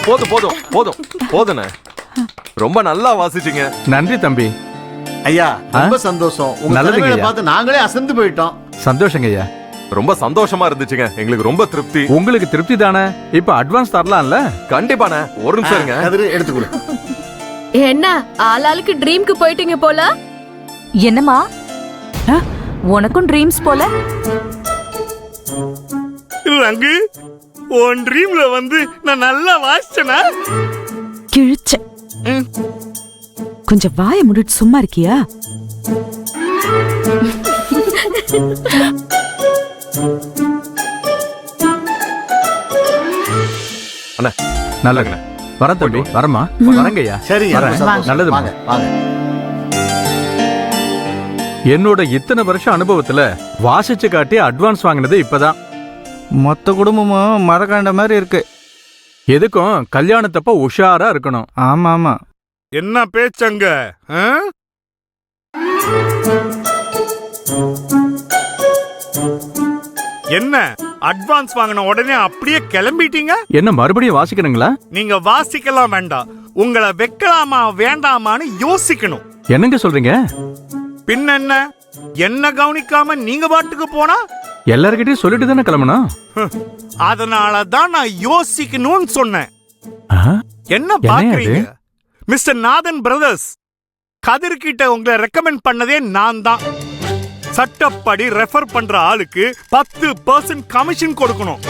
போதும் போதும் போதும் போதுண்ணே. ரொம்ப நல்லா வாசிச்சீங்க. நன்றி தம்பி. ஐயா ரொம்ப சந்தோஷம். உங்க நல்லதுங்க தலைமையில ஐயா. பார்த்து நாங்களே அசந்து போயிட்டோம். சந்தோஷங்க ஐயா. ரொம்ப சந்தோஷமா இருந்துச்சுங்க. எங்களுக்கு ரொம்ப திருப்தி. உங்களுக்கு திருப்தி தானே? இப்ப அட்வான்ஸ் தரலாம்ல? கண்டிப்பாண்ணே. ஒரு நிமிஷம் இருங்க. கதிரு எடுத்துக்கொடு. என்ன ஆளாளுக்கு ட்ரீம்க்கு போயிட்டீங்க போல. என்னம்மா உனக்கும் ட்ரீம்ஸ் போல? ரங்கு, உன் ட்ரீம்ல வந்து நான் நல்லா வாசிச்சனா? கிழிச்ச. கொஞ்சம் வாய முடிட்டு சும்மா இருக்கியா? அண்ணா நல்லதுங்க. வரேன் தம்பி. வரமா? வரங்க ஐயா. சரிங்க ரொம்ப வரேன். சந்தோஷம். நல்லதும்மா. வாங்க வாங்க. என்னோட இத்தனை வருஷம் அனுபவத்துல வாசிச்சு காட்டி அட்வான்ஸ் வாங்கினது இப்பதான். மொத்த குடும்பமும் மரக்காண்ட மாதிரி இருக்கு. எதுக்கும் கல்யாணத்தப்ப உஷாரா இருக்கணும். ஆமா ஆமா. என்ன பேச்சங்க? என்ன அட்வான்ஸ் வாங்கின உடனே அப்படியே கிளம்பிட்டீங்க? என்ன மறுபடியும் வாசிக்கணுங்களா? நீங்க வாசிக்கலாம் வேண்டாம், உங்களை வைக்கலாமா வேண்டாமான்னு யோசிக்கணும். என்னங்க சொல்றீங்க? பின்ன என்ன கவனிக்காம நீங்க பாட்டுக்கு போனா? எல்லார்கிட்டயும் சொல்லிட்டு தானே கிளம்பணும். அதனாலதான் நான் யோசிக்கணும்னு சொன்னேன். என்ன பாக்குறீங்க மிஸ்டர் நாதன் பிரதர்ஸ்? கதிர்கிட்ட உங்களை ரெக்கமெண்ட் பண்ணதே நான் தான். சட்டப்படி ரெஃபர் பண்ற ஆளுக்கு 10% கமிஷன் கொடுக்கணும்.